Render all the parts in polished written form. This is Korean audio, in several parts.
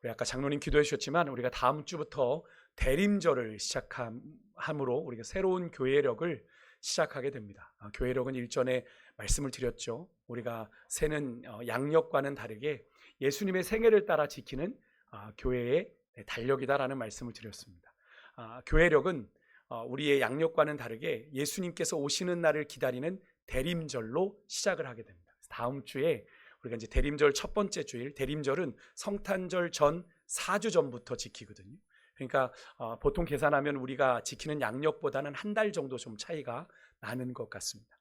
우리 아까 장로님 기도해 주셨지만 우리가 다음 주부터 대림절을 시작함으로 우리가 새로운 교회력을 시작하게 됩니다. 교회력은 일전에 말씀을 드렸죠. 우리가 세는 양력과는 다르게 예수님의 생애를 따라 지키는 교회의 달력이다라는 말씀을 드렸습니다. 교회력은 우리의 양력과는 다르게 예수님께서 오시는 날을 기다리는 대림절로 시작을 하게 됩니다. 다음 주에 우리가 이제 대림절 첫 번째 주일, 대림절은 성탄절 전 4주 전부터 지키거든요. 그러니까 보통 계산하면 우리가 지키는 양력보다는 한 달 정도 좀 차이가 나는 것 같습니다.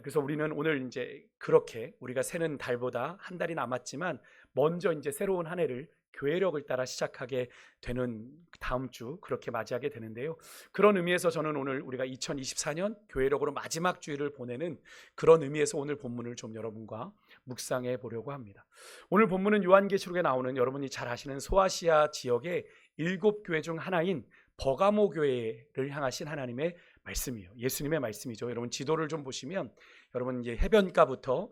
그래서 우리는 오늘 이제 그렇게 우리가 세는 달보다 한 달이 남았지만 먼저 이제 새로운 한 해를 교회력을 따라 시작하게 되는 다음 주 그렇게 맞이하게 되는데요. 그런 의미에서 저는 오늘 우리가 2024년 교회력으로 마지막 주일을 보내는 그런 의미에서 오늘 본문을 좀 여러분과 묵상해 보려고 합니다. 오늘 본문은 요한계시록에 나오는 여러분이 잘 아시는 소아시아 지역의 7교회 중 하나인 버가모 교회를 향하신 하나님의 말씀이에요. 예수님의 말씀이죠. 여러분 지도를 좀 보시면 여러분 이제 해변가부터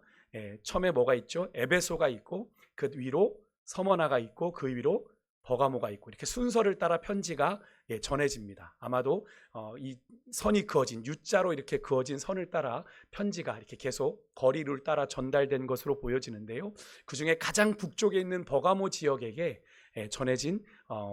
처음에 뭐가 있죠? 에베소가 있고 그 위로 서머나가 있고 그 위로 버가모가 있고 이렇게 순서를 따라 편지가 전해집니다. 아마도 이 선이 그어진 U자로 이렇게 그어진 선을 따라 편지가 이렇게 계속 거리를 따라 전달된 것으로 보여지는데요. 그 중에 가장 북쪽에 있는 버가모 지역에게 전해진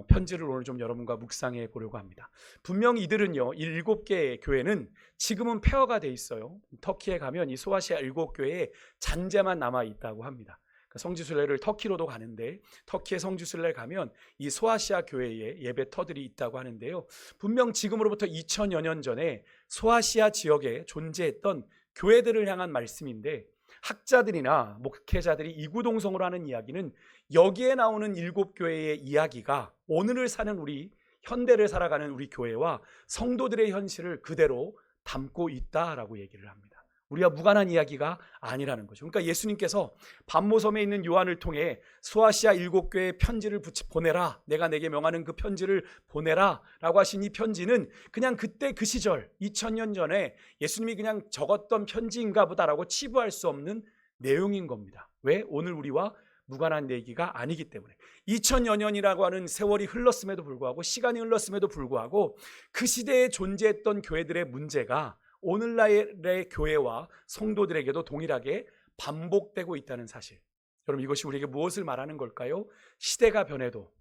편지를 오늘 좀 여러분과 묵상해 보려고 합니다. 분명 이들은요, 이 7개의 교회는 지금은 폐허가 돼 있어요. 터키에 가면 이 소아시아 7교회에 잔재만 남아 있다고 합니다. 성지순례를 터키로도 가는데 터키의 성지순례 가면 이 소아시아 교회에 예배터들이 있다고 하는데요. 분명 지금으로부터 2000여 년 전에 소아시아 지역에 존재했던 교회들을 향한 말씀인데 학자들이나 목회자들이 이구동성으로 하는 이야기는 여기에 나오는 7교회의 이야기가 오늘을 사는 우리 현대를 살아가는 우리 교회와 성도들의 현실을 그대로 담고 있다라고 얘기를 합니다. 우리가 무관한 이야기가 아니라는 거죠. 그러니까 예수님께서 반모섬에 있는 요한을 통해 소아시아 7교회에 편지를 보내라, 내가 내게 명하는 그 편지를 보내라 라고 하신 이 편지는 그냥 그때 그 시절 2000년 전에 예수님이 그냥 적었던 편지인가 보다라고 치부할 수 없는 내용인 겁니다. 왜? 오늘 우리와 무관한 얘기가 아니기 때문에 2000여 년이라고 하는 세월이 흘렀음에도 불구하고 시간이 흘렀음에도 불구하고 그 시대에 존재했던 교회들의 문제가 오늘날의 교회와 성도들에게도 동일하게 반복되고 있다는 사실. 여러분 이것이 우리에게 무엇을 말하는 걸까요? 시대가 변해도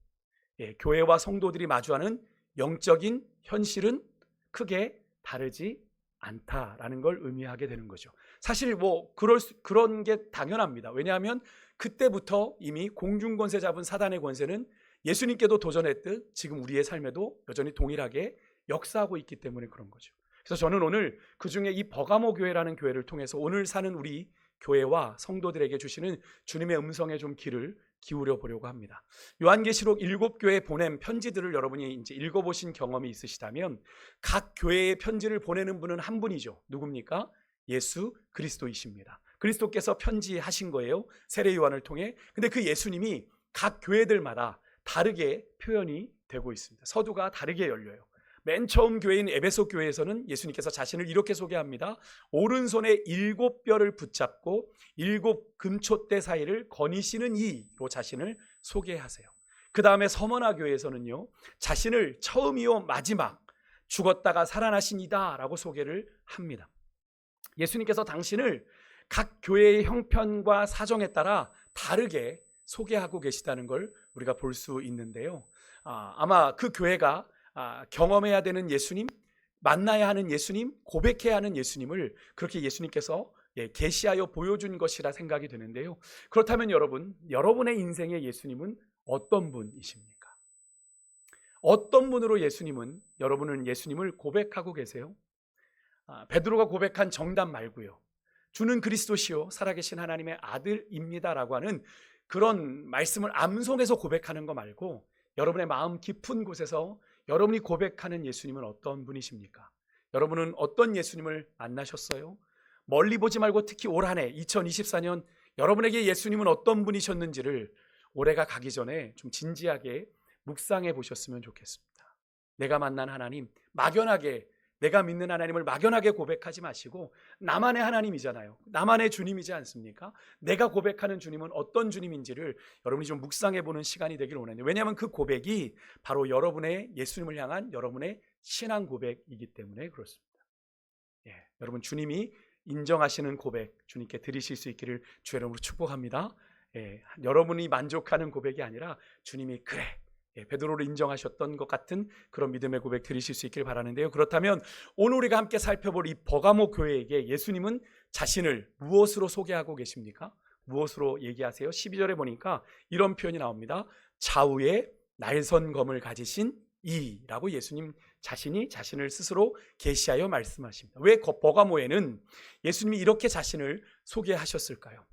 교회와 성도들이 마주하는 영적인 현실은 크게 다르지 않다라는 걸 의미하게 되는 거죠. 사실 그런 게 당연합니다. 왜냐하면 그때부터 이미 공중권세 잡은 사단의 권세는 예수님께도 도전했듯 지금 우리의 삶에도 여전히 동일하게 역사하고 있기 때문에 그런 거죠. 그래서 저는 오늘 그중에 이 버가모 교회라는 교회를 통해서 오늘 사는 우리 교회와 성도들에게 주시는 주님의 음성에 좀 귀를 기울여 보려고 합니다. 요한계시록 7교회에 보낸 편지들을 여러분이 이제 읽어보신 경험이 있으시다면 각 교회에 편지를 보내는 분은 한 분이죠. 누굽니까? 예수 그리스도이십니다. 그리스도께서 편지하신 거예요. 세례 요한을 통해. 근데 그 예수님이 각 교회들마다 다르게 표현이 되고 있습니다. 서두가 다르게 열려요. 맨 처음 교회인 에베소 교회에서는 예수님께서 자신을 이렇게 소개합니다. 오른손에 7뼈를 붙잡고 7 금촛대 사이를 거니시는 이로 자신을 소개하세요. 그 다음에 서머나 교회에서는요, 자신을 처음이요 마지막 죽었다가 살아나신 이다 라고 소개를 합니다. 예수님께서 당신을 각 교회의 형편과 사정에 따라 다르게 소개하고 계시다는 걸 우리가 볼 수 있는데요. 아마 그 교회가 경험해야 되는 예수님, 만나야 하는 예수님, 고백해야 하는 예수님을 그렇게 예수님께서 계시하여 보여준 것이라 생각이 되는데요. 그렇다면 여러분의 인생의 예수님은 어떤 분이십니까? 어떤 분으로 여러분은 예수님을 고백하고 계세요? 베드로가 고백한 정답 말고요. 주는 그리스도시요 살아계신 하나님의 아들입니다라고 하는 그런 말씀을 암송해서 고백하는 거 말고 여러분의 마음 깊은 곳에서 여러분이 고백하는 예수님은 어떤 분이십니까? 여러분은 어떤 예수님을 만나셨어요? 멀리 보지 말고 특히 올 한 해 2024년 여러분에게 예수님은 어떤 분이셨는지를 올해가 가기 전에 좀 진지하게 묵상해 보셨으면 좋겠습니다. 내가 만난 하나님, 막연하게 내가 믿는 하나님을 막연하게 고백하지 마시고 나만의 하나님이잖아요. 나만의 주님이지 않습니까? 내가 고백하는 주님은 어떤 주님인지를 여러분이 좀 묵상해보는 시간이 되기를 원합니다. 왜냐하면 그 고백이 바로 여러분의 예수님을 향한 여러분의 신앙 고백이기 때문에 그렇습니다. 여러분 주님이 인정하시는 고백 주님께 드리실 수 있기를 주의 이름으로 축복합니다. 여러분이 만족하는 고백이 아니라 주님이 그래 베드로를 인정하셨던 것 같은 그런 믿음의 고백 드리실 수 있기를 바라는데요. 그렇다면 오늘 우리가 함께 살펴볼 이 버가모 교회에게 예수님은 자신을 무엇으로 소개하고 계십니까? 무엇으로 얘기하세요? 12절에 보니까 이런 표현이 나옵니다. 좌우에 날선검을 가지신 이라고 예수님 자신이 자신을 스스로 계시하여 말씀하십니다. 왜 버가모에는 예수님이 이렇게 자신을 소개하셨을까요?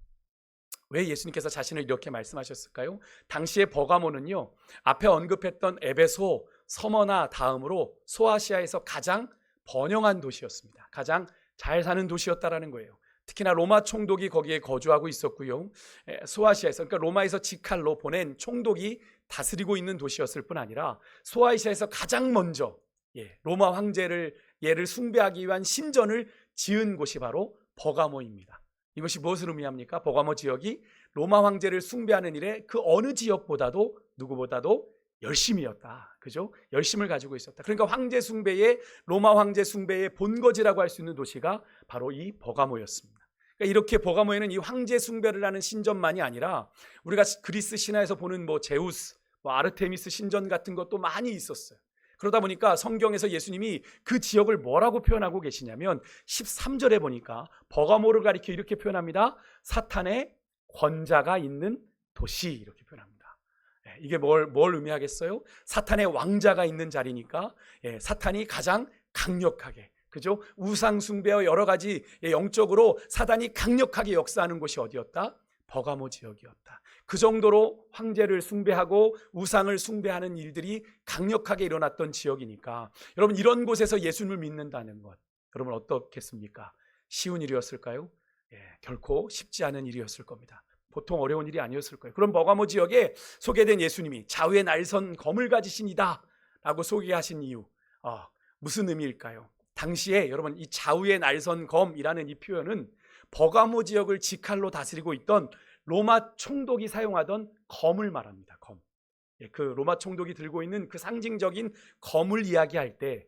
왜 예수님께서 자신을 이렇게 말씀하셨을까요? 당시에 버가모는요, 앞에 언급했던 에베소, 서머나 다음으로 소아시아에서 가장 번영한 도시였습니다. 가장 잘 사는 도시였다라는 거예요. 특히나 로마 총독이 거기에 거주하고 있었고요. 소아시아에서, 그러니까 로마에서 직할로 보낸 총독이 다스리고 있는 도시였을 뿐 아니라 소아시아에서 가장 먼저 로마 황제를 얘를 숭배하기 위한 신전을 지은 곳이 바로 버가모입니다. 이것이 무엇을 의미합니까? 버가모 지역이 로마 황제를 숭배하는 일에 그 어느 지역보다도 누구보다도 열심이었다. 그죠? 열심을 가지고 있었다. 그러니까 황제 숭배의 로마 황제 숭배의 본거지라고 할 수 있는 도시가 바로 이 버가모였습니다. 그러니까 이렇게 버가모에는 이 황제 숭배를 하는 신전만이 아니라 우리가 그리스 신화에서 보는 제우스, 아르테미스 신전 같은 것도 많이 있었어요. 그러다 보니까 성경에서 예수님이 그 지역을 뭐라고 표현하고 계시냐면 13절에 보니까 버가모를 가리켜 이렇게 표현합니다. 사탄의 권자가 있는 도시 이렇게 표현합니다. 이게 뭘 의미하겠어요? 사탄의 왕자가 있는 자리니까 사탄이 가장 강력하게, 그죠? 우상 숭배와 여러 가지 영적으로 사단이 강력하게 역사하는 곳이 어디였다? 버가모 지역이었다. 그 정도로 황제를 숭배하고 우상을 숭배하는 일들이 강력하게 일어났던 지역이니까 여러분 이런 곳에서 예수님을 믿는다는 것 여러분 어떻겠습니까? 쉬운 일이었을까요? 결코 쉽지 않은 일이었을 겁니다. 보통 어려운 일이 아니었을 거예요. 그럼 버가모 지역에 소개된 예수님이 좌우에 날선 검을 가지신 이다 라고 소개하신 이유 무슨 의미일까요? 당시에 여러분 이 좌우에 날선 검이라는 이 표현은 버가모 지역을 직할로 다스리고 있던 로마 총독이 사용하던 검을 말합니다. 검. 그 로마 총독이 들고 있는 그 상징적인 검을 이야기할 때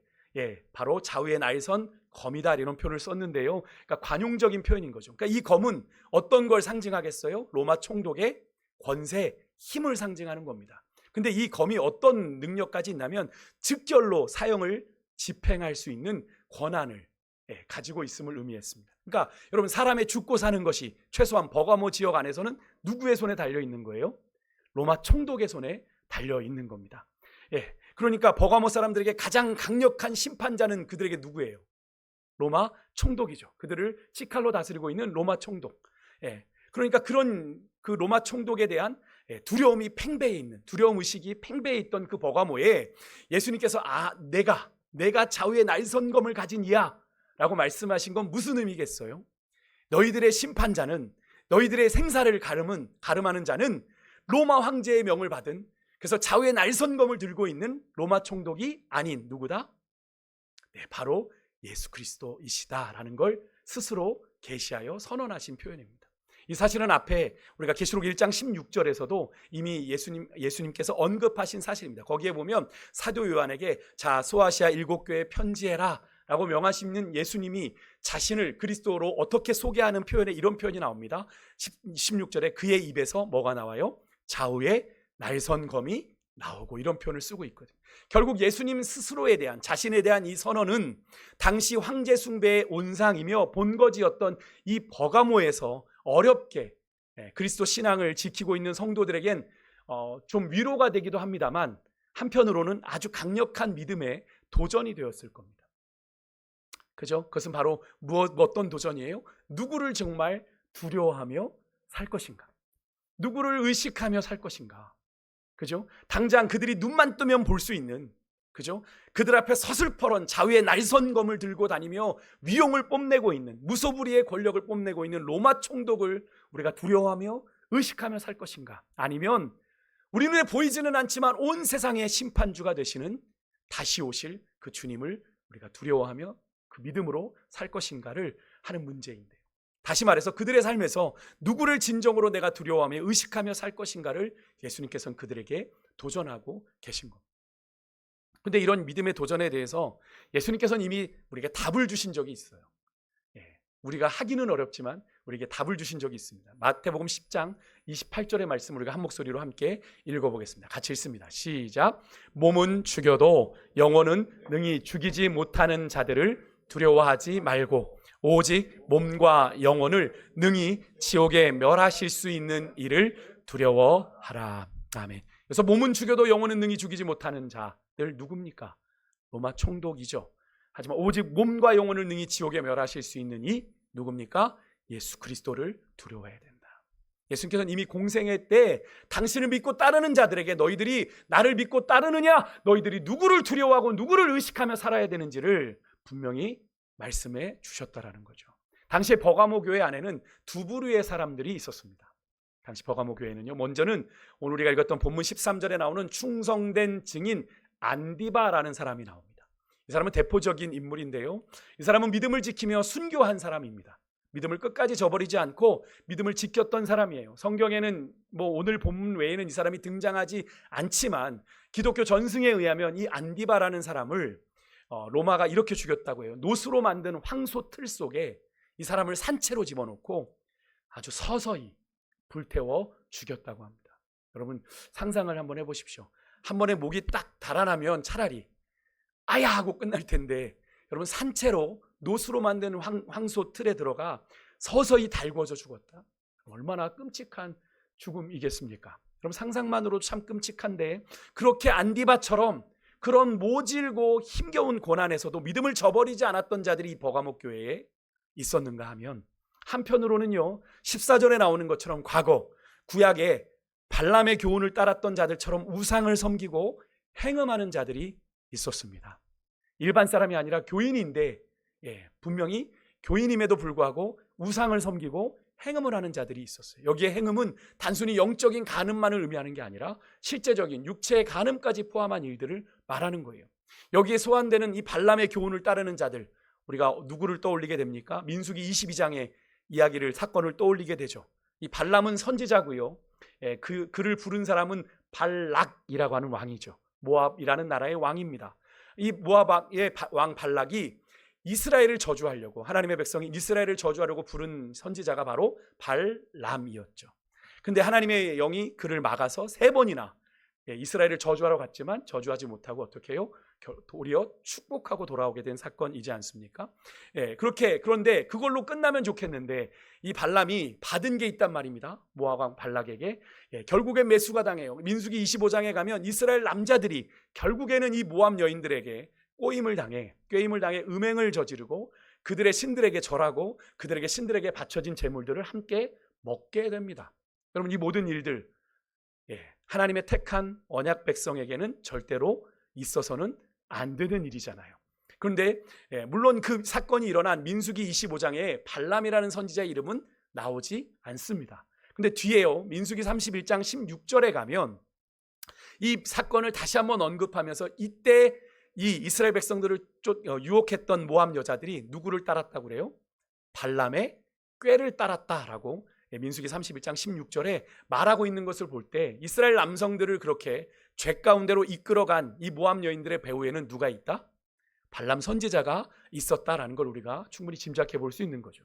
바로 좌우에 날선 검이다 이런 표현을 썼는데요. 그러니까 관용적인 표현인 거죠. 그러니까 이 검은 어떤 걸 상징하겠어요? 로마 총독의 권세, 힘을 상징하는 겁니다. 근데 이 검이 어떤 능력까지 있냐면 즉결로 사형을 집행할 수 있는 권한을 가지고 있음을 의미했습니다. 그러니까 여러분 사람의 죽고 사는 것이 최소한 버가모 지역 안에서는 누구의 손에 달려 있는 거예요? 로마 총독의 손에 달려 있는 겁니다. 그러니까 버가모 사람들에게 가장 강력한 심판자는 그들에게 누구예요? 로마 총독이죠. 그들을 직할로 다스리고 있는 로마 총독. 그러니까 그런 그 로마 총독에 대한 두려움이 팽배해 있는, 두려움 의식이 팽배해 있던 그 버가모에 예수님께서 내가 좌우에 날선검을 가진 이야 라고 말씀하신 건 무슨 의미겠어요? 너희들의 심판자는, 너희들의 생사를 가름하는 자는 로마 황제의 명을 받은, 그래서 좌우에 날선검을 들고 있는 로마 총독이 아닌 누구다? 바로 예수 그리스도이시다라는 걸 스스로 계시하여 선언하신 표현입니다. 이 사실은 앞에 우리가 계시록 1장 16절에서도 이미 예수님께서 언급하신 사실입니다. 거기에 보면 사도 요한에게 소아시아 7교회에 편지해라 라고 명하시는 예수님이 자신을 그리스도로 어떻게 소개하는 표현에 이런 표현이 나옵니다. 16절에 그의 입에서 뭐가 나와요? 좌우에 날선검이 나오고 이런 표현을 쓰고 있거든요. 결국 예수님 스스로에 대한, 자신에 대한 이 선언은 당시 황제 숭배의 온상이며 본거지였던 이 버가모에서 어렵게 그리스도 신앙을 지키고 있는 성도들에겐 좀 위로가 되기도 합니다만 한편으로는 아주 강력한 믿음의 도전이 되었을 겁니다. 그죠? 그것은 바로 어떤 도전이에요? 누구를 정말 두려워하며 살 것인가? 누구를 의식하며 살 것인가? 그죠? 당장 그들이 눈만 뜨면 볼 수 있는, 그죠? 그들 앞에 서슬퍼런 좌우에 날선검을 들고 다니며 위용을 뽐내고 있는, 무소불위의 권력을 뽐내고 있는 로마 총독을 우리가 두려워하며 의식하며 살 것인가? 아니면 우리 눈에 보이지는 않지만 온 세상의 심판주가 되시는 다시 오실 그 주님을 우리가 두려워하며 그 믿음으로 살 것인가를 하는 문제인데요. 다시 말해서 그들의 삶에서 누구를 진정으로 내가 두려워하며 의식하며 살 것인가를 예수님께서는 그들에게 도전하고 계신 겁니다. 근데 이런 믿음의 도전에 대해서 예수님께서는 이미 우리에게 답을 주신 적이 있어요. 우리가 하기는 어렵지만 우리에게 답을 주신 적이 있습니다. 마태복음 10장 28절의 말씀 우리가 한 목소리로 함께 읽어보겠습니다. 같이 읽습니다. 시작. 몸은 죽여도 영혼은 능히 죽이지 못하는 자들을 두려워하지 말고 오직 몸과 영혼을 능히 지옥에 멸하실 수 있는 이를 두려워하라. 아멘. 그래서 몸은 죽여도 영혼은 능히 죽이지 못하는 자들 누굽니까? 로마 총독이죠. 하지만 오직 몸과 영혼을 능히 지옥에 멸하실 수 있는 이 누굽니까? 예수 그리스도를 두려워해야 된다. 예수님께서는 이미 공생애 때 당신을 믿고 따르는 자들에게 너희들이 나를 믿고 따르느냐? 너희들이 누구를 두려워하고 누구를 의식하며 살아야 되는지를 분명히 말씀해 주셨다라는 거죠. 당시에 버가모 교회 안에는 두 부류의 사람들이 있었습니다. 당시 버가모 교회는요, 먼저는 오늘 우리가 읽었던 본문 13절에 나오는 충성된 증인 안디바라는 사람이 나옵니다. 이 사람은 대표적인 인물인데요, 이 사람은 믿음을 지키며 순교한 사람입니다. 믿음을 끝까지 저버리지 않고 믿음을 지켰던 사람이에요. 성경에는 오늘 본문 외에는 이 사람이 등장하지 않지만 기독교 전승에 의하면 이 안디바라는 사람을 로마가 이렇게 죽였다고 해요. 노스로 만든 황소 틀 속에 이 사람을 산채로 집어넣고 아주 서서히 불태워 죽였다고 합니다. 여러분 상상을 한번 해보십시오. 한 번에 목이 딱 달아나면 차라리 아야 하고 끝날 텐데 여러분 산채로 노스로 만든 황소 틀에 들어가 서서히 달궈져 죽었다. 얼마나 끔찍한 죽음이겠습니까? 여러분 상상만으로도 참 끔찍한데 그렇게 안디바처럼 그런 모질고 힘겨운 고난에서도 믿음을 저버리지 않았던 자들이 이 버가모 교회에 있었는가 하면 한편으로는요 14절에 나오는 것처럼 과거 구약에 발람의 교훈을 따랐던 자들처럼 우상을 섬기고 행음하는 자들이 있었습니다. 일반 사람이 아니라 교인인데 분명히 교인임에도 불구하고 우상을 섬기고 행음을 하는 자들이 있었어요. 여기에 행음은 단순히 영적인 간음만을 의미하는 게 아니라 실제적인 육체의 간음까지 포함한 일들을 말하는 거예요. 여기에 소환되는 이 발람의 교훈을 따르는 자들, 우리가 누구를 떠올리게 됩니까? 민수기 22장의 이야기를 사건을 떠올리게 되죠. 이 발람은 선지자고요. 그를 부른 사람은 발락이라고 하는 왕이죠. 모압이라는 나라의 왕입니다. 이 모압의 왕 발락이 이스라엘을 저주하려고, 하나님의 백성이 이스라엘을 저주하려고 부른 선지자가 바로 발람이었죠. 근데 하나님의 영이 그를 막아서 3번이나 이스라엘을 저주하러 갔지만 저주하지 못하고 어떻게 해요? 도리어 축복하고 돌아오게 된 사건이지 않습니까? 그런데 그걸로 끝나면 좋겠는데 이 발람이 받은 게 있단 말입니다. 모압 왕 발락에게. 결국엔 매수가 당해요. 민수기 25장에 가면 이스라엘 남자들이 결국에는 이 모압 여인들에게 꾀임을 당해 음행을 저지르고 그들의 신들에게 절하고 그들에게 신들에게 바쳐진 제물들을 함께 먹게 됩니다. 여러분 이 모든 일들 하나님의 택한 언약 백성에게는 절대로 있어서는 안 되는 일이잖아요. 그런데 물론 그 사건이 일어난 민수기 25장에 발람이라는 선지자의 이름은 나오지 않습니다. 근데 뒤에요 민수기 31장 16절에 가면 이 사건을 다시 한번 언급하면서 이때 이 이스라엘 백성들을 유혹했던 모압 여자들이 누구를 따랐다고 그래요? 발람의 꾀를 따랐다라고 민수기 31장 16절에 말하고 있는 것을 볼 때 이스라엘 남성들을 그렇게 죄 가운데로 이끌어간 이 모압 여인들의 배후에는 누가 있다? 발람 선지자가 있었다라는 걸 우리가 충분히 짐작해 볼 수 있는 거죠.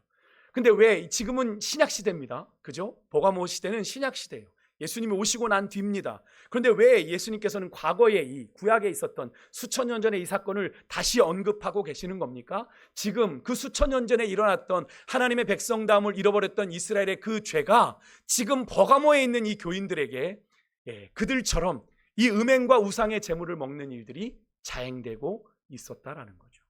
근데 왜 지금은 신약 시대입니다. 그죠? 버가모 시대는 신약 시대예요. 예수님이 오시고 난 뒤입니다. 그런데 왜 예수님께서는 과거에 이 구약에 있었던 수천 년 전의 이 사건을 다시 언급하고 계시는 겁니까? 지금 그 수천 년 전에 일어났던 하나님의 백성다움을 잃어버렸던 이스라엘의 그 죄가 지금 버가모에 있는 이 교인들에게 그들처럼 이 음행과 우상의 재물을 먹는 일들이 자행되고 있었다라는 거죠.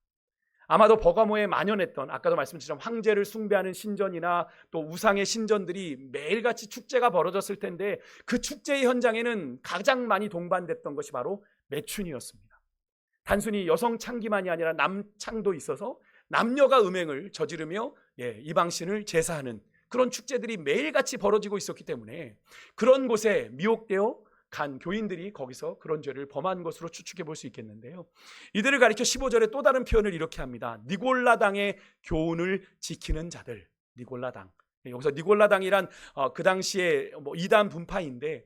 아마도 버가모에 만연했던 아까도 말씀드렸지만 황제를 숭배하는 신전이나 또 우상의 신전들이 매일같이 축제가 벌어졌을 텐데 그 축제의 현장에는 가장 많이 동반됐던 것이 바로 매춘이었습니다. 단순히 여성 창기만이 아니라 남창도 있어서 남녀가 음행을 저지르며 이방신을 제사하는 그런 축제들이 매일같이 벌어지고 있었기 때문에 그런 곳에 미혹되어 간 교인들이 거기서 그런 죄를 범한 것으로 추측해 볼 수 있겠는데요. 이들을 가리켜 15절에 또 다른 표현을 이렇게 합니다. 니골라당의 교훈을 지키는 자들. 니골라당. 여기서 니골라당이란 그 당시에 이단 분파인데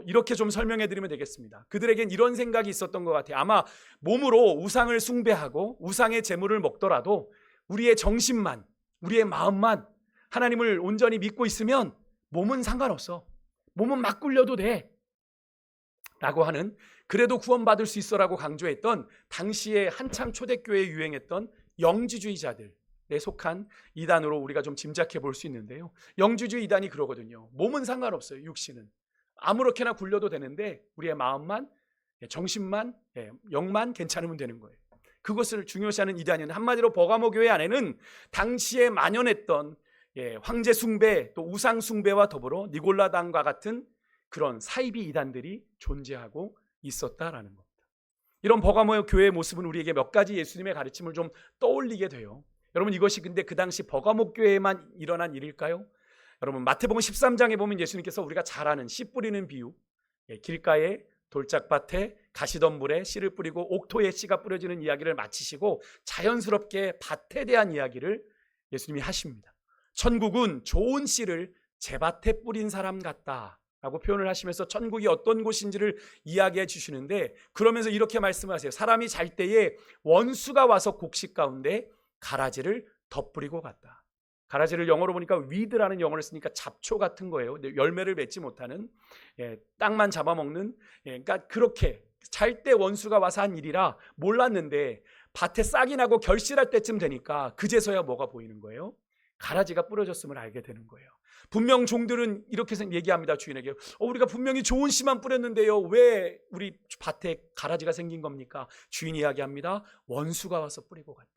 이렇게 좀 설명해 드리면 되겠습니다. 그들에겐 이런 생각이 있었던 것 같아요. 아마 몸으로 우상을 숭배하고 우상의 제물을 먹더라도 우리의 정신만, 우리의 마음만 하나님을 온전히 믿고 있으면 몸은 상관없어. 몸은 막 굴려도 돼. 라고 하는, 그래도 구원받을 수 있어라고 강조했던 당시에 한참 초대교회에 유행했던 영지주의자들에 속한 이단으로 우리가 좀 짐작해 볼 수 있는데요. 영지주의 이단이 그러거든요. 몸은 상관없어요. 육신은 아무렇게나 굴려도 되는데 우리의 마음만, 정신만, 영만 괜찮으면 되는 거예요. 그것을 중요시하는 이단인, 한마디로 버가모 교회 안에는 당시에 만연했던 황제 숭배 또 우상 숭배와 더불어 니골라당과 같은 그런 사이비 이단들이 존재하고 있었다라는 겁니다. 이런 버가모 교회의 모습은 우리에게 몇 가지 예수님의 가르침을 좀 떠올리게 돼요. 여러분, 이것이 근데 그 당시 버가모 교회에만 일어난 일일까요? 여러분, 마태복음 13장에 보면 예수님께서 우리가 잘 아는 씨 뿌리는 비유, 길가에 돌짝밭에 가시덤불에 씨를 뿌리고 옥토에 씨가 뿌려지는 이야기를 마치시고 자연스럽게 밭에 대한 이야기를 예수님이 하십니다. 천국은 좋은 씨를 제밭에 뿌린 사람 같다라고 표현을 하시면서 천국이 어떤 곳인지를 이야기해 주시는데, 그러면서 이렇게 말씀하세요. 사람이 잘 때에 원수가 와서 곡식 가운데 가라지를 덧뿌리고 갔다. 가라지를 영어로 보니까 위드라는 영어를 쓰니까 잡초 같은 거예요. 열매를 맺지 못하는, 땅만 잡아먹는, 그러니까 그렇게 잘 때 원수가 와서 한 일이라 몰랐는데 밭에 싹이 나고 결실할 때쯤 되니까 그제서야 뭐가 보이는 거예요? 가라지가 뿌려졌음을 알게 되는 거예요. 분명 종들은 이렇게 얘기합니다. 주인에게, 우리가 분명히 좋은 씨만 뿌렸는데요, 왜 우리 밭에 가라지가 생긴 겁니까? 주인이 이야기합니다. 원수가 와서 뿌리고 갔다.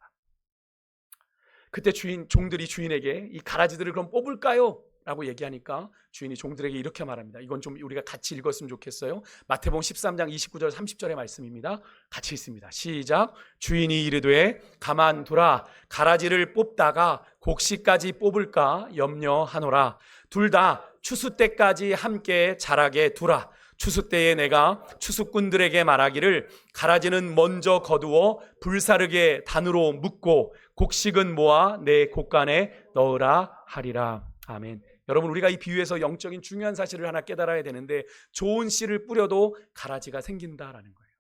그때 종들이 주인에게 이 가라지들을 그럼 뽑을까요? 라고 얘기하니까 주인이 종들에게 이렇게 말합니다. 이건 좀 우리가 같이 읽었으면 좋겠어요. 마태복음 13장 29절 30절의 말씀입니다. 같이 읽습니다. 시작. 주인이 이르되 가만두라. 가라지를 뽑다가 곡식까지 뽑을까 염려하노라. 둘 다 추수 때까지 함께 자라게 두라. 추수 때에 내가 추수꾼들에게 말하기를 가라지는 먼저 거두어 불사르게 단으로 묶고 곡식은 모아 내 곡간에 넣으라 하리라. 아멘. 여러분, 우리가 이 비유에서 영적인 중요한 사실을 하나 깨달아야 되는데, 좋은 씨를 뿌려도 가라지가 생긴다라는 거예요.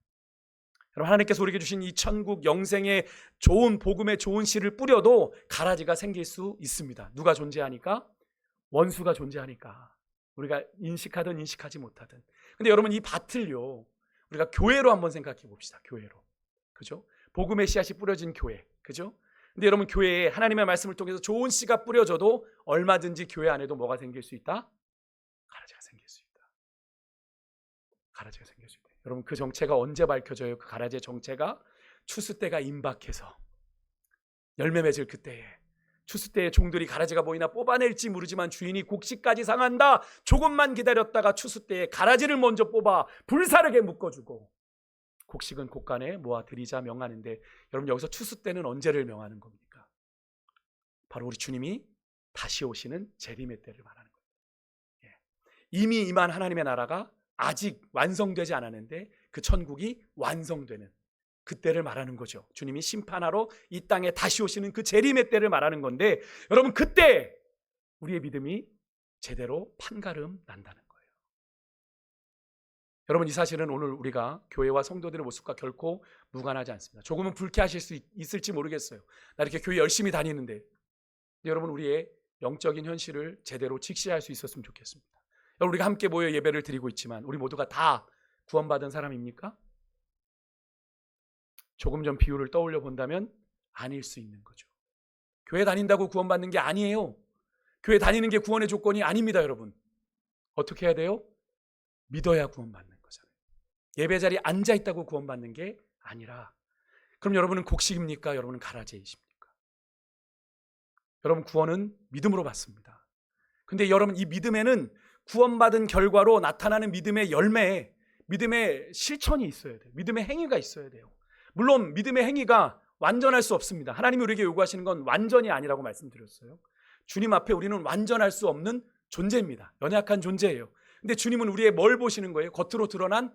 여러분, 하나님께서 우리에게 주신 이 천국 영생의 좋은 복음의 좋은 씨를 뿌려도 가라지가 생길 수 있습니다. 누가 존재하니까? 원수가 존재하니까. 우리가 인식하든 인식하지 못하든. 근데 여러분, 이 밭을요, 우리가 교회로 한번 생각해 봅시다. 교회로. 그죠? 복음의 씨앗이 뿌려진 교회. 그죠? 근데 여러분, 교회에 하나님의 말씀을 통해서 좋은 씨가 뿌려져도 얼마든지 교회 안에도 뭐가 생길 수 있다? 가라지가 생길 수 있다. 가라지가 생길 수 있다. 여러분, 그 정체가 언제 밝혀져요? 그 가라지의 정체가 추수 때가 임박해서 열매 맺을 그때에, 추수 때에 종들이 가라지가 보이나 뽑아낼지 모르지만 주인이 곡식까지 상한다. 조금만 기다렸다가 추수 때에 가라지를 먼저 뽑아 불사르게 묶어주고 곡식은 곡간에 모아 드리자 명하는데, 여러분, 여기서 추수 때는 언제를 명하는 겁니까? 바로 우리 주님이 다시 오시는 재림의 때를 말하는 거예요. 이미 임한 하나님의 나라가 아직 완성되지 않았는데 그 천국이 완성되는 그때를 말하는 거죠. 주님이 심판하러 이 땅에 다시 오시는 그 재림의 때를 말하는 건데, 여러분, 그때 우리의 믿음이 제대로 판가름 난다는 거예요. 여러분, 이 사실은 오늘 우리가 교회와 성도들의 모습과 결코 무관하지 않습니다. 조금은 불쾌하실 수 있을지 모르겠어요. 나 이렇게 교회 열심히 다니는데. 여러분, 우리의 영적인 현실을 제대로 직시할 수 있었으면 좋겠습니다. 여러분, 우리가 함께 모여 예배를 드리고 있지만 우리 모두가 다 구원받은 사람입니까? 조금 전 비유를 떠올려 본다면 아닐 수 있는 거죠. 교회 다닌다고 구원받는 게 아니에요. 교회 다니는 게 구원의 조건이 아닙니다. 여러분, 어떻게 해야 돼요? 믿어야 구원받는 거잖아요. 예배 자리에 앉아 있다고 구원받는 게 아니라. 그럼 여러분은 곡식입니까? 여러분은 가라지이십니까? 여러분, 구원은 믿음으로 받습니다. 근데 여러분, 이 믿음에는 구원받은 결과로 나타나는 믿음의 열매, 믿음의 실천이 있어야 돼요. 믿음의 행위가 있어야 돼요. 물론 믿음의 행위가 완전할 수 없습니다. 하나님이 우리에게 요구하시는 건 완전이 아니라고 말씀드렸어요. 주님 앞에 우리는 완전할 수 없는 존재입니다. 연약한 존재예요. 근데 주님은 우리의 뭘 보시는 거예요? 겉으로 드러난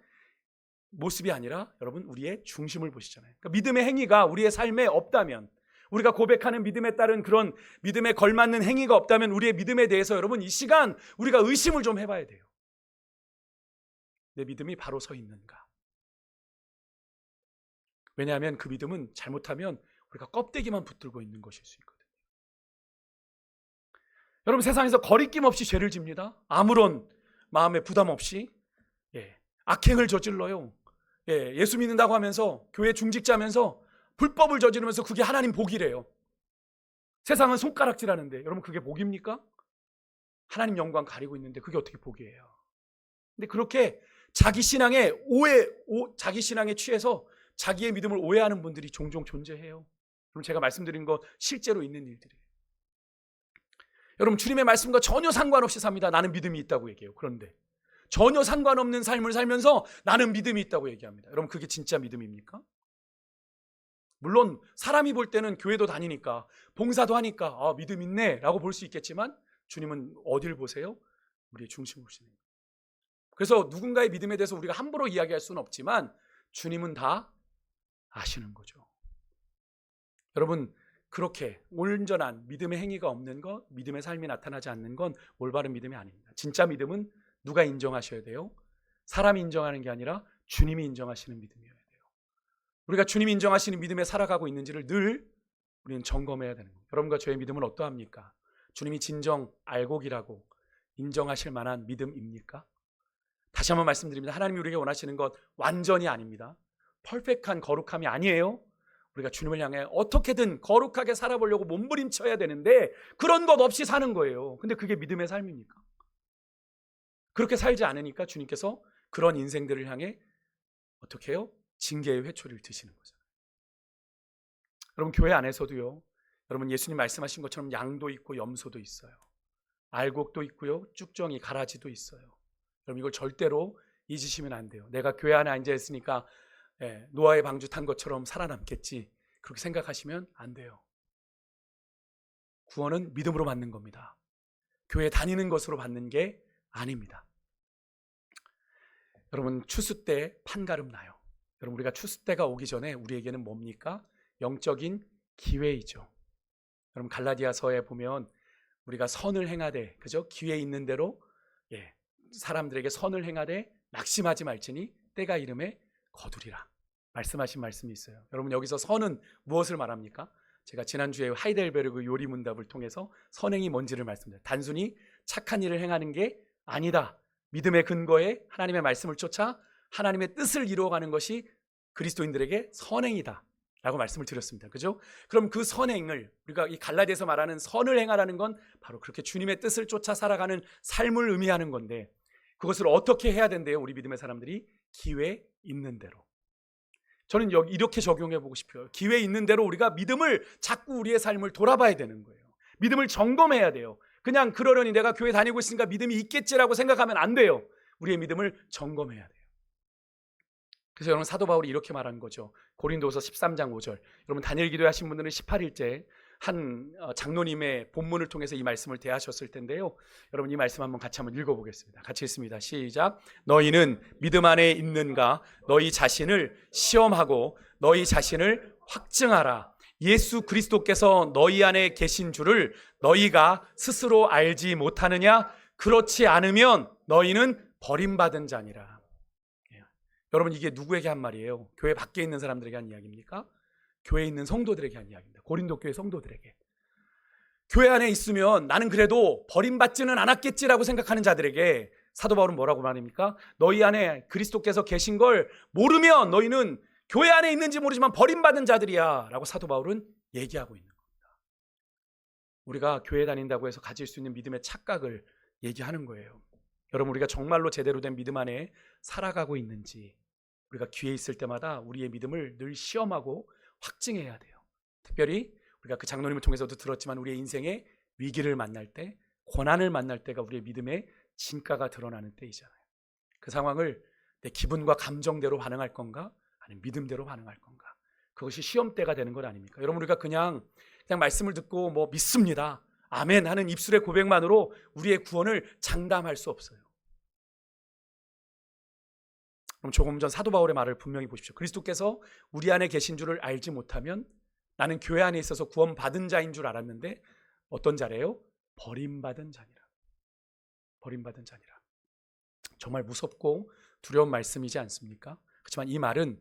모습이 아니라 여러분 우리의 중심을 보시잖아요. 그러니까 믿음의 행위가 우리의 삶에 없다면, 우리가 고백하는 믿음에 따른 그런 믿음에 걸맞는 행위가 없다면 우리의 믿음에 대해서 여러분 이 시간 우리가 의심을 좀 해봐야 돼요. 내 믿음이 바로 서 있는가? 왜냐하면 그 믿음은 잘못하면 우리가 껍데기만 붙들고 있는 것일 수 있거든요. 여러분 세상에서 거리낌 없이 죄를 집니다. 아무런 마음에 부담 없이 악행을 저질러요. 예수 믿는다고 하면서 교회 중직자면서 불법을 저지르면서 그게 하나님 복이래요. 세상은 손가락질하는데 여러분 그게 복입니까? 하나님 영광 가리고 있는데 그게 어떻게 복이에요? 근데 그렇게 자기 신앙에 자기 신앙에 취해서 자기의 믿음을 오해하는 분들이 종종 존재해요. 그럼 제가 말씀드린 거 실제로 있는 일들이에요. 여러분 주님의 말씀과 전혀 상관없이 삽니다. 나는 믿음이 있다고 얘기해요. 그런데 전혀 상관없는 삶을 살면서 나는 믿음이 있다고 얘기합니다. 여러분 그게 진짜 믿음입니까? 물론 사람이 볼 때는 교회도 다니니까 봉사도 하니까 믿음 있네 라고 볼 수 있겠지만 주님은 어딜 보세요? 우리의 중심을 보시는 거예요. 그래서 누군가의 믿음에 대해서 우리가 함부로 이야기할 수는 없지만 주님은 다 아시는 거죠. 여러분 그렇게 온전한 믿음의 행위가 없는 것, 믿음의 삶이 나타나지 않는 건 올바른 믿음이 아닙니다. 진짜 믿음은 누가 인정하셔야 돼요? 사람이 인정하는 게 아니라 주님이 인정하시는 믿음이어야 돼요. 우리가 주님이 인정하시는 믿음에 살아가고 있는지를 늘 우리는 점검해야 되는 거예요. 여러분과 저의 믿음은 어떠합니까? 주님이 진정 알곡이라고 인정하실 만한 믿음입니까? 다시 한번 말씀드립니다. 하나님이 우리에게 원하시는 것 완전이 아닙니다. 퍼펙트한 거룩함이 아니에요. 우리가 주님을 향해 어떻게든 거룩하게 살아보려고 몸부림쳐야 되는데 그런 것 없이 사는 거예요. 근데 그게 믿음의 삶입니까? 그렇게 살지 않으니까 주님께서 그런 인생들을 향해 어떻게 해요? 징계의 회초리를 드시는 거잖아요. 여러분 교회 안에서도요. 여러분 예수님 말씀하신 것처럼 양도 있고 염소도 있어요. 알곡도 있고요. 쭉정이 가라지도 있어요. 여러분 이걸 절대로 잊으시면 안 돼요. 내가 교회 안에 앉아 있으니까 노아의 방주 탄 것처럼 살아남겠지 그렇게 생각하시면 안 돼요. 구원은 믿음으로 받는 겁니다. 교회 다니는 것으로 받는 게 아닙니다. 여러분 추수 때 판가름 나요. 여러분 우리가 추수 때가 오기 전에 우리에게는 뭡니까? 영적인 기회이죠. 여러분 갈라디아서에 보면 우리가 선을 행하되 그죠? 기회 있는 대로 사람들에게 선을 행하되 낙심하지 말지니 때가 이름에 거두리라 말씀하신 말씀이 있어요. 여러분 여기서 선은 무엇을 말합니까? 제가 지난주에 하이델베르그 요리 문답을 통해서 선행이 뭔지를 말씀드렸어요. 단순히 착한 일을 행하는 게 아니다. 믿음의 근거에 하나님의 말씀을 쫓아 하나님의 뜻을 이루어가는 것이 그리스도인들에게 선행이다 라고 말씀을 드렸습니다. 그죠? 그럼 그 선행을 우리가 이 갈라디아에서 말하는 선을 행하라는 건 바로 그렇게 주님의 뜻을 쫓아 살아가는 삶을 의미하는 건데 그것을 어떻게 해야 된대요? 우리 믿음의 사람들이 기회 있는 대로. 저는 이렇게 적용해 보고 싶어요. 기회 있는 대로 우리가 믿음을 자꾸 우리의 삶을 돌아봐야 되는 거예요. 믿음을 점검해야 돼요. 그냥 그러려니 내가 교회 다니고 있으니까 믿음이 있겠지라고 생각하면 안 돼요. 우리의 믿음을 점검해야 돼요. 그래서 여러분 사도 바울이 이렇게 말한 거죠. 고린도서 13장 5절. 여러분 단일 기도하신 분들은 18일째 한 장로님의 본문을 통해서 이 말씀을 대하셨을 텐데요. 여러분 이 말씀 한번 같이 한번 읽어보겠습니다. 같이 읽습니다. 시작. 너희는 믿음 안에 있는가? 너희 자신을 시험하고 너희 자신을 확증하라. 예수 그리스도께서 너희 안에 계신 줄을 너희가 스스로 알지 못하느냐? 그렇지 않으면 너희는 버림받은 자니라. 여러분 이게 누구에게 한 말이에요? 교회 밖에 있는 사람들에게 한 이야기입니까? 교회에 있는 성도들에게 한 이야기입니다. 고린도 교회 성도들에게. 교회 안에 있으면 나는 그래도 버림받지는 않았겠지라고 생각하는 자들에게 사도 바울은 뭐라고 말합니까? 너희 안에 그리스도께서 계신 걸 모르면 너희는 교회 안에 있는지 모르지만 버림받은 자들이야 라고 사도 바울은 얘기하고 있는 겁니다. 우리가 교회 다닌다고 해서 가질 수 있는 믿음의 착각을 얘기하는 거예요. 여러분 우리가 정말로 제대로 된 믿음 안에 살아가고 있는지 우리가 기회 있을 때마다 우리의 믿음을 늘 시험하고 확증해야 돼요. 특별히 우리가 그 장로님을 통해서도 들었지만 우리의 인생에 위기를 만날 때, 고난을 만날 때가 우리의 믿음의 진가가 드러나는 때이잖아요. 그 상황을 내 기분과 감정대로 반응할 건가? 아니면 믿음대로 반응할 건가? 그것이 시험 때가 되는 것 아닙니까? 여러분 우리가 그냥 말씀을 듣고 뭐 믿습니다. 아멘 하는 입술의 고백만으로 우리의 구원을 장담할 수 없어요. 그럼 조금 전 사도 바울의 말을 분명히 보십시오. 그리스도께서 우리 안에 계신 줄을 알지 못하면 나는 교회 안에 있어서 구원받은 자인 줄 알았는데 어떤 자래요? 버림받은 자니라. 버림받은 자니라. 정말 무섭고 두려운 말씀이지 않습니까? 그렇지만 이 말은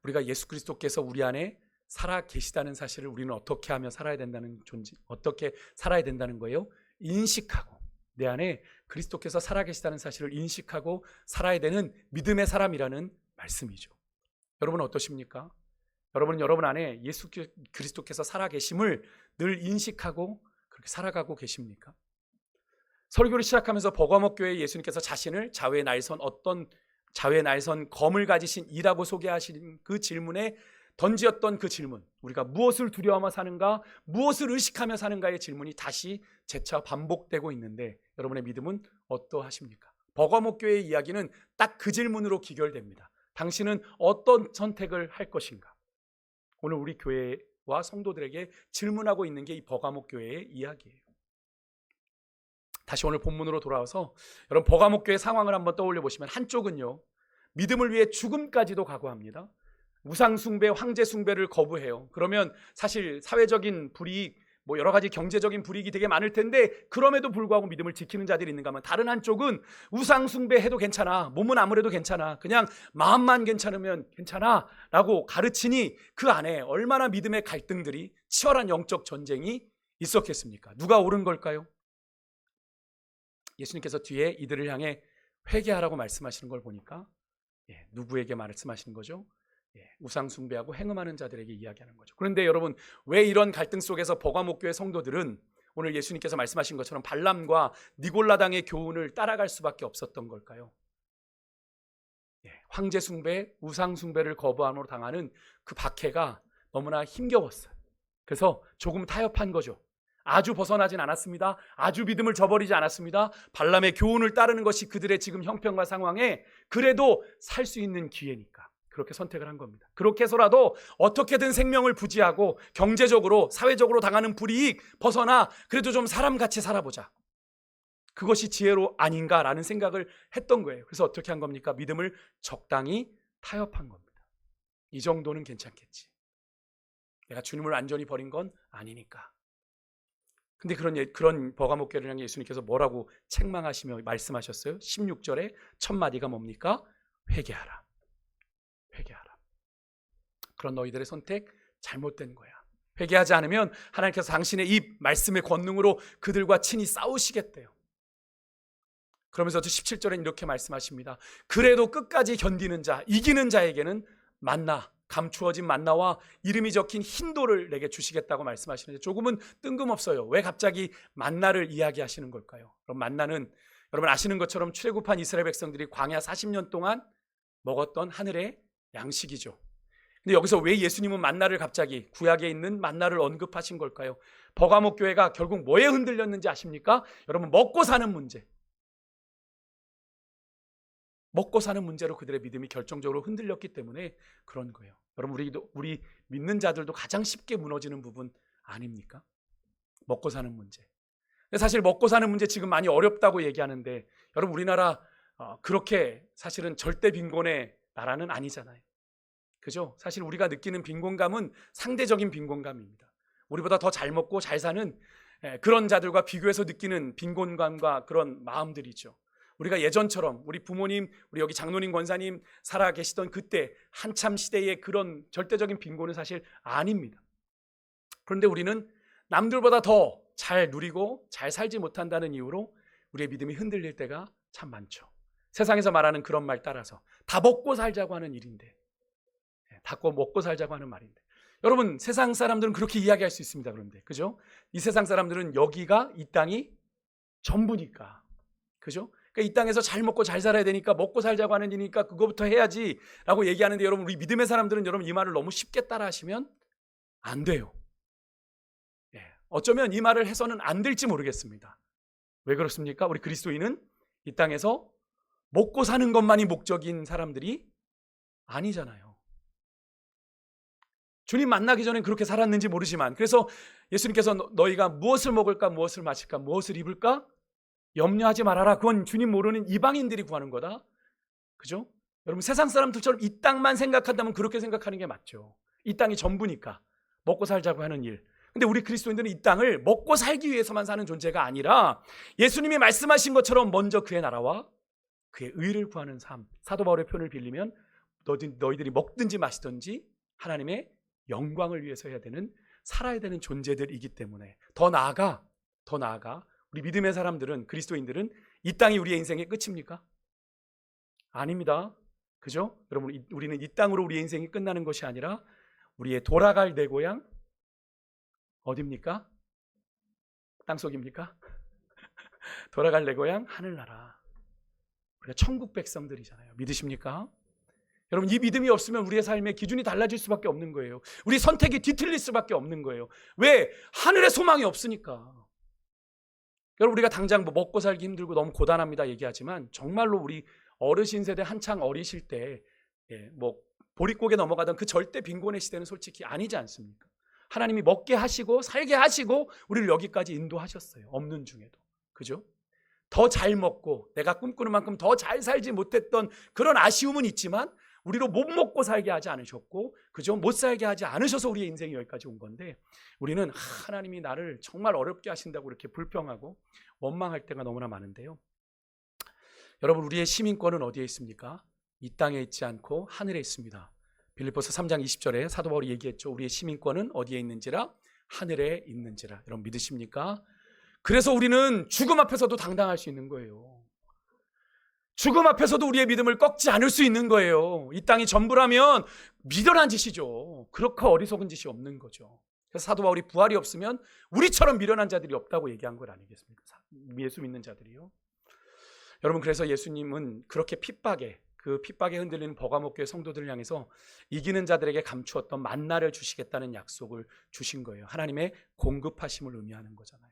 우리가 예수 그리스도께서 우리 안에 살아 계시다는 사실을 우리는 어떻게 하며 살아야 된다는 어떻게 살아야 된다는 거예요? 인식하고, 내 안에 그리스도께서 살아 계시다는 사실을 인식하고 살아야 되는 믿음의 사람이라는 말씀이죠. 여러분은 어떠십니까? 여러분 안에 예수 그리스도께서 살아 계심을 늘 인식하고 그렇게 살아가고 계십니까? 설교를 시작하면서 버가목 교회에 예수님께서 자신을 자외의 날선 검을 가지신 이라고 소개하신 그 질문에 던지었던 그 질문, 우리가 무엇을 두려워하며 사는가, 무엇을 의식하며 사는가의 질문이 다시 재차 반복되고 있는데 여러분의 믿음은 어떠하십니까? 버가목 교회의 이야기는 딱 그 질문으로 기결됩니다. 당신은 어떤 선택을 할 것인가? 오늘 우리 교회와 성도들에게 질문하고 있는 게 이 버가목 교회의 이야기예요. 다시 오늘 본문으로 돌아와서 여러분 버가목 교회 상황을 한번 떠올려 보시면 한쪽은요, 믿음을 위해 죽음까지도 각오합니다. 우상숭배, 황제숭배를 거부해요. 그러면 사실 사회적인 불이익, 여러 가지 경제적인 불이익이 되게 많을 텐데 그럼에도 불구하고 믿음을 지키는 자들이 있는가 하면 다른 한쪽은 우상숭배해도 괜찮아, 몸은 아무래도 괜찮아, 그냥 마음만 괜찮으면 괜찮아 라고 가르치니 그 안에 얼마나 믿음의 갈등들이, 치열한 영적 전쟁이 있었겠습니까? 누가 옳은 걸까요? 예수님께서 뒤에 이들을 향해 회개하라고 말씀하시는 걸 보니까 누구에게 말씀하시는 거죠? 우상숭배하고 행음하는 자들에게 이야기하는 거죠. 그런데 여러분, 왜 이런 갈등 속에서 버가목 교회 성도들은 오늘 예수님께서 말씀하신 것처럼 발람과 니골라당의 교훈을 따라갈 수밖에 없었던 걸까요? 황제숭배, 우상숭배를 거부함으로 당하는 그 박해가 너무나 힘겨웠어요. 그래서 조금 타협한 거죠. 아주 벗어나진 않았습니다. 아주 믿음을 저버리지 않았습니다. 발람의 교훈을 따르는 것이 그들의 지금 형편과 상황에 그래도 살 수 있는 기회니까 그렇게 선택을 한 겁니다. 그렇게 해서라도 어떻게든 생명을 부지하고 경제적으로, 사회적으로 당하는 불이익 벗어나 그래도 좀 사람같이 살아보자. 그것이 지혜로 아닌가라는 생각을 했던 거예요. 그래서 어떻게 한 겁니까? 믿음을 적당히 타협한 겁니다. 이 정도는 괜찮겠지. 내가 주님을 완전히 버린 건 아니니까. 근데 그런 버가목 교회를 향해 예수님께서 뭐라고 책망하시며 말씀하셨어요? 16절에 첫 마디가 뭡니까? 회개하라. 회개하라. 그런 너희들의 선택 잘못된 거야. 회개하지 않으면 하나님께서 당신의 이 말씀의 권능으로 그들과 친히 싸우시겠대요. 그러면서 17절엔 이렇게 말씀하십니다. 그래도 끝까지 견디는 자, 이기는 자에게는 만나, 감추어진 만나와 이름이 적힌 흰돌을 내게 주시겠다고 말씀하시는데 조금은 뜬금없어요. 왜 갑자기 만나를 이야기하시는 걸까요? 그럼 만나는 여러분 아시는 것처럼 출애굽한 이스라엘 백성들이 광야 40년 동안 먹었던 하늘의 양식이죠. 근데 여기서 왜 예수님은 만나를 갑자기 구약에 있는 만나를 언급하신 걸까요? 버가목 교회가 결국 뭐에 흔들렸는지 아십니까? 여러분 먹고 사는 문제. 먹고 사는 문제로 그들의 믿음이 결정적으로 흔들렸기 때문에 그런 거예요. 여러분 우리 믿는 자들도 가장 쉽게 무너지는 부분 아닙니까? 먹고 사는 문제. 사실 먹고 사는 문제 지금 많이 어렵다고 얘기하는데 여러분 우리나라 그렇게 사실은 절대 빈곤의 나라는 아니잖아요. 그죠? 사실 우리가 느끼는 빈곤감은 상대적인 빈곤감입니다. 우리보다 더 잘 먹고 잘 사는 그런 자들과 비교해서 느끼는 빈곤감과 그런 마음들이죠. 우리가 예전처럼 우리 부모님, 우리 여기 장로님, 권사님 살아 계시던 그때 한참 시대의 그런 절대적인 빈곤은 사실 아닙니다. 그런데 우리는 남들보다 더 잘 누리고 잘 살지 못한다는 이유로 우리의 믿음이 흔들릴 때가 참 많죠. 세상에서 말하는 그런 말 따라서 다 먹고 살자고 하는 일인데, 다 먹고 살자고 하는 말인데, 여러분 세상 사람들은 그렇게 이야기할 수 있습니다. 그런데 그죠? 이 세상 사람들은 여기가 이 땅이 전부니까, 그죠? 그러니까 이 땅에서 잘 먹고 잘 살아야 되니까 먹고 살자고 하는 일이니까 그거부터 해야지 라고 얘기하는데 여러분 우리 믿음의 사람들은 여러분 이 말을 너무 쉽게 따라 하시면 안 돼요. 어쩌면 이 말을 해서는 안 될지 모르겠습니다. 왜 그렇습니까? 우리 그리스도인은 이 땅에서 먹고 사는 것만이 목적인 사람들이 아니잖아요. 주님 만나기 전엔 그렇게 살았는지 모르지만, 그래서 예수님께서 너희가 무엇을 먹을까, 무엇을 마실까, 무엇을 입을까 염려하지 말아라. 그건 주님 모르는 이방인들이 구하는 거다. 그죠? 여러분 세상 사람들처럼 이 땅만 생각한다면 그렇게 생각하는 게 맞죠. 이 땅이 전부니까 먹고 살자고 하는 일. 근데 우리 그리스도인들은 이 땅을 먹고 살기 위해서만 사는 존재가 아니라 예수님이 말씀하신 것처럼 먼저 그의 나라와 그의 의를 구하는 삶. 사도 바울의 표현을 빌리면 너희들이 먹든지 마시든지 하나님의 영광을 위해서 해야 되는, 살아야 되는 존재들이기 때문에 더 나아가 우리 믿음의 사람들은, 그리스도인들은 이 땅이 우리의 인생의 끝입니까? 아닙니다. 그죠? 여러분, 우리는 이 땅으로 우리의 인생이 끝나는 것이 아니라 우리의 돌아갈 내 고향 어디입니까? 땅속입니까? 돌아갈 내 고향 하늘나라. 우리가 천국 백성들이잖아요. 믿으십니까? 여러분, 이 믿음이 없으면 우리의 삶의 기준이 달라질 수밖에 없는 거예요. 우리 선택이 뒤틀릴 수밖에 없는 거예요. 왜? 하늘의 소망이 없으니까. 여러분, 우리가 당장 뭐 먹고 살기 힘들고 너무 고단합니다 얘기하지만 정말로 우리 어르신 세대 한창 어리실 때 뭐 보릿고개 넘어가던 그 절대 빈곤의 시대는 솔직히 아니지 않습니까? 하나님이 먹게 하시고 살게 하시고 우리를 여기까지 인도하셨어요. 없는 중에도. 그죠? 더 잘 먹고 내가 꿈꾸는 만큼 더 잘 살지 못했던 그런 아쉬움은 있지만 우리로 못 먹고 살게 하지 않으셨고, 그죠? 못 살게 하지 않으셔서 우리의 인생이 여기까지 온 건데, 우리는 하나님이 나를 정말 어렵게 하신다고 이렇게 불평하고 원망할 때가 너무나 많은데요. 여러분, 우리의 시민권은 어디에 있습니까? 이 땅에 있지 않고 하늘에 있습니다. 빌립보서 3장 20절에 사도 바울이 얘기했죠. 우리의 시민권은 어디에 있는지라? 하늘에 있는지라. 여러분, 믿으십니까? 그래서 우리는 죽음 앞에서도 당당할 수 있는 거예요. 죽음 앞에서도 우리의 믿음을 꺾지 않을 수 있는 거예요. 이 땅이 전부라면 미련한 짓이죠. 그렇게 어리석은 짓이 없는 거죠. 그래서 사도 바울이 부활이 없으면 우리처럼 미련한 자들이 없다고 얘기한 것 아니겠습니까? 예수 믿는 자들이요. 여러분, 그래서 예수님은 그렇게 그 핍박에 흔들리는 버가모교회 성도들을 향해서 이기는 자들에게 감추었던 만나를 주시겠다는 약속을 주신 거예요. 하나님의 공급하심을 의미하는 거잖아요.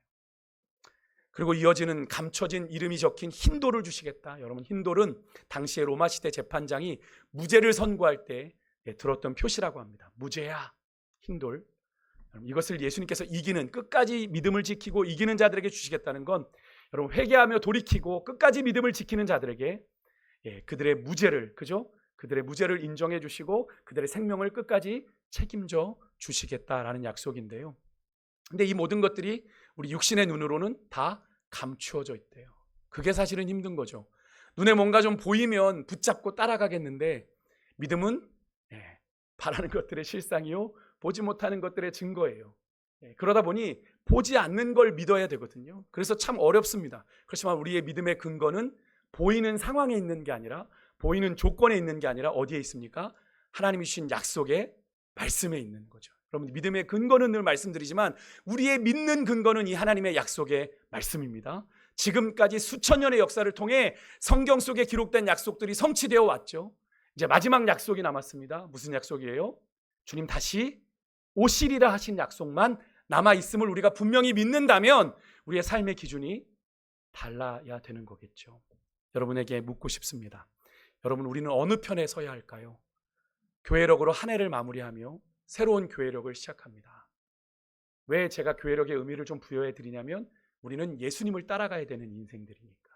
그리고 이어지는 감춰진 이름이 적힌 흰돌을 주시겠다. 여러분, 흰돌은 당시의 로마 시대 재판장이 무죄를 선고할 때 들었던 표시라고 합니다. 무죄야, 흰돌. 이것을 예수님께서 이기는, 끝까지 믿음을 지키고 이기는 자들에게 주시겠다는 건, 여러분, 회개하며 돌이키고 끝까지 믿음을 지키는 자들에게 그들의 무죄를, 그죠? 그들의 무죄를 인정해 주시고 그들의 생명을 끝까지 책임져 주시겠다라는 약속인데요. 근데 이 모든 것들이 우리 육신의 눈으로는 다 감추어져 있대요. 그게 사실은 힘든 거죠. 눈에 뭔가 좀 보이면 붙잡고 따라가겠는데, 믿음은 바라는 것들의 실상이요, 보지 못하는 것들의 증거예요. 그러다 보니 보지 않는 걸 믿어야 되거든요. 그래서 참 어렵습니다. 그렇지만 우리의 믿음의 근거는 보이는 상황에 있는 게 아니라, 보이는 조건에 있는 게 아니라 어디에 있습니까? 하나님이 주신 약속의 말씀에 있는 거죠. 여러분, 믿음의 근거는 늘 말씀드리지만 우리의 믿는 근거는 이 하나님의 약속의 말씀입니다. 지금까지 수천 년의 역사를 통해 성경 속에 기록된 약속들이 성취되어 왔죠. 이제 마지막 약속이 남았습니다. 무슨 약속이에요? 주님 다시 오시리라 하신 약속만 남아있음을 우리가 분명히 믿는다면 우리의 삶의 기준이 달라야 되는 거겠죠. 여러분에게 묻고 싶습니다. 여러분, 우리는 어느 편에 서야 할까요? 교회력으로 한 해를 마무리하며 새로운 교회력을 시작합니다. 왜 제가 교회력의 의미를 좀 부여해 드리냐면, 우리는 예수님을 따라가야 되는 인생들이니까.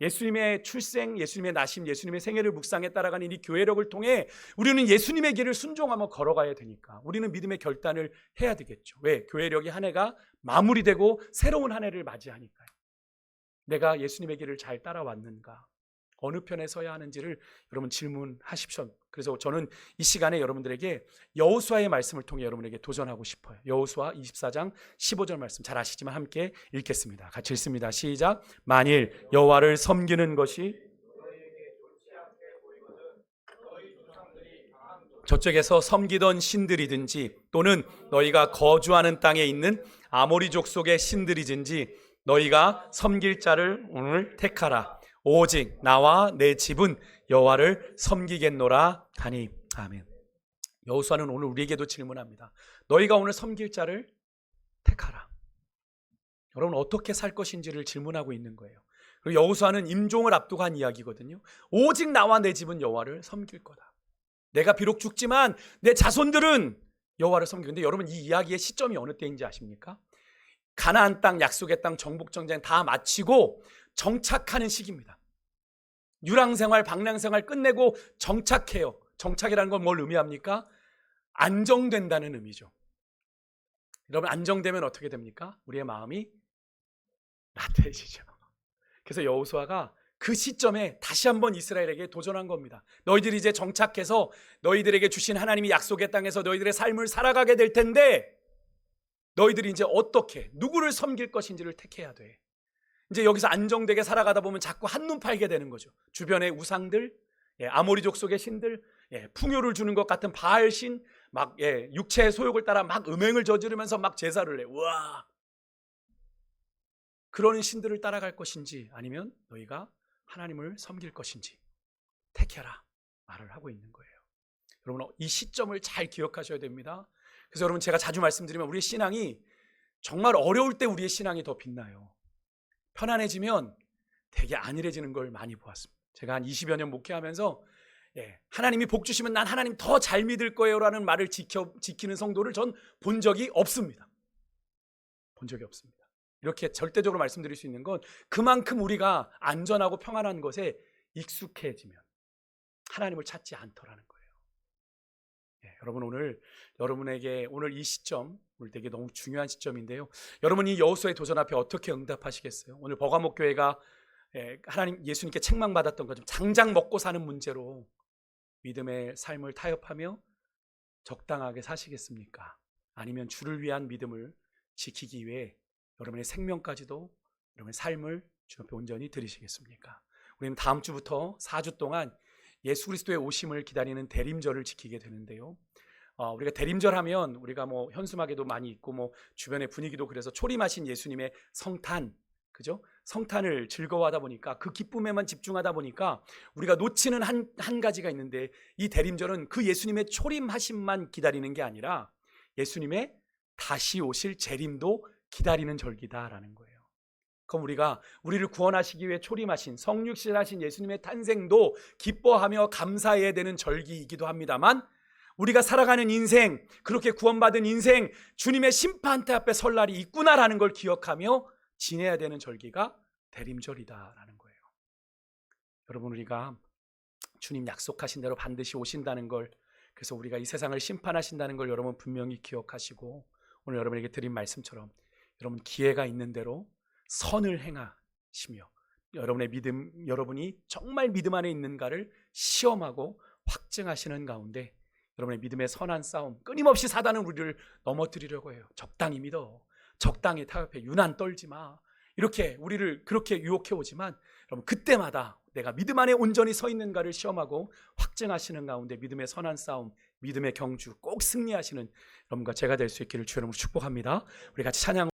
예수님의 출생, 예수님의 나심, 예수님의 생애를 묵상해 따라가는 이 교회력을 통해 우리는 예수님의 길을 순종하며 걸어가야 되니까 우리는 믿음의 결단을 해야 되겠죠. 왜? 교회력이 한 해가 마무리되고 새로운 한 해를 맞이하니까요. 내가 예수님의 길을 잘 따라왔는가? 어느 편에 서야 하는지를 여러분 질문하십시오. 그래서 저는 이 시간에 여러분들에게 여호수아의 말씀을 통해 여러분에게 도전하고 싶어요. 여호수아 24장 15절 말씀 잘 아시지만 함께 읽겠습니다. 같이 읽습니다. 시작. 만일 여호와를 섬기는 것이 저쪽에서 섬기던 신들이든지 또는 너희가 거주하는 땅에 있는 아모리족 속의 신들이든지 너희가 섬길 자를 오늘 택하라. 오직 나와 내 집은 여호와를 섬기겠노라 하니. 아멘. 여호수아는 오늘 우리에게도 질문합니다. 너희가 오늘 섬길 자를 택하라. 여러분, 어떻게 살 것인지를 질문하고 있는 거예요. 그리고 여호수아는 임종을 앞두고 한 이야기거든요. 오직 나와 내 집은 여호와를 섬길 거다. 내가 비록 죽지만 내 자손들은 여호와를 섬기는데, 여러분, 이 이야기의 시점이 어느 때인지 아십니까? 가나안 땅, 약속의 땅, 정복 전쟁 다 마치고 정착하는 시기입니다. 유랑생활, 방랑생활 끝내고 정착해요. 정착이라는 건 뭘 의미합니까? 안정된다는 의미죠. 여러분, 안정되면 어떻게 됩니까? 우리의 마음이 나태해지죠. 그래서 여호수아가 그 시점에 다시 한번 이스라엘에게 도전한 겁니다. 너희들이 이제 정착해서 너희들에게 주신 하나님이 약속의 땅에서 너희들의 삶을 살아가게 될 텐데 너희들이 이제 어떻게 누구를 섬길 것인지를 택해야 돼. 이제 여기서 안정되게 살아가다 보면 자꾸 한눈 팔게 되는 거죠. 주변의 우상들, 아모리족 속의 신들, 풍요를 주는 것 같은 바알신, 막 육체의 소욕을 따라 막 음행을 저지르면서 막 제사를 해. 우와. 그런 신들을 따라갈 것인지 아니면 너희가 하나님을 섬길 것인지 택해라 말을 하고 있는 거예요. 여러분, 이 시점을 잘 기억하셔야 됩니다. 그래서 여러분, 제가 자주 말씀드리면 우리의 신앙이 정말 어려울 때 우리의 신앙이 더 빛나요. 편안해지면 되게 안일해지는 걸 많이 보았습니다. 제가 한 20여 년 목회하면서 하나님이 복 주시면 난 하나님 더 잘 믿을 거예요 라는 말을 지키는 성도를 전 본 적이 없습니다. 본 적이 없습니다. 이렇게 절대적으로 말씀드릴 수 있는 건 그만큼 우리가 안전하고 평안한 것에 익숙해지면 하나님을 찾지 않더라는 거예요. 여러분, 오늘 여러분에게 오늘 이 시점 오늘 되게 너무 중요한 시점인데요. 여러분, 이 여호수아의 도전 앞에 어떻게 응답하시겠어요? 오늘 버가목 교회가 하나님 예수님께 책망받았던 것 좀 장작 먹고 사는 문제로 믿음의 삶을 타협하며 적당하게 사시겠습니까? 아니면 주를 위한 믿음을 지키기 위해 여러분의 생명까지도 여러분의 삶을 주 앞에 온전히 드리시겠습니까? 우리는 다음 주부터 4주 동안 예수 그리스도의 오심을 기다리는 대림절을 지키게 되는데요. 우리가 대림절 하면 우리가 뭐 현수막에도 많이 있고 뭐 주변의 분위기도 그래서 초림하신 예수님의 성탄, 그죠? 성탄을 즐거워하다 보니까 그 기쁨에만 집중하다 보니까 우리가 놓치는 한 가지가 있는데, 이 대림절은 그 예수님의 초림하심만 기다리는 게 아니라 예수님의 다시 오실 재림도 기다리는 절기다라는 거예요. 그럼 우리가 우리를 구원하시기 위해 초림하신 성육신하신 예수님의 탄생도 기뻐하며 감사해야 되는 절기이기도 합니다만, 우리가 살아가는 인생, 그렇게 구원받은 인생, 주님의 심판대 앞에 설 날이 있구나라는 걸 기억하며 지내야 되는 절기가 대림절이다라는 거예요. 여러분, 우리가 주님 약속하신 대로 반드시 오신다는 걸, 그래서 우리가 이 세상을 심판하신다는 걸 여러분 분명히 기억하시고, 오늘 여러분에게 드린 말씀처럼 여러분 기회가 있는 대로 선을 행하시며 여러분의 믿음, 여러분이 정말 믿음 안에 있는가를 시험하고 확증하시는 가운데 여러분의 믿음의 선한 싸움, 끊임없이 사단은 우리를 넘어뜨리려고 해요. 적당히 믿어, 적당히 타협해, 유난 떨지 마, 이렇게 우리를 그렇게 유혹해 오지만 여러분, 그때마다 내가 믿음 안에 온전히 서 있는가를 시험하고 확증하시는 가운데 믿음의 선한 싸움, 믿음의 경주 꼭 승리하시는 여러분과 제가 될 수 있기를 주의 이름으로 축복합니다. 우리 같이 찬양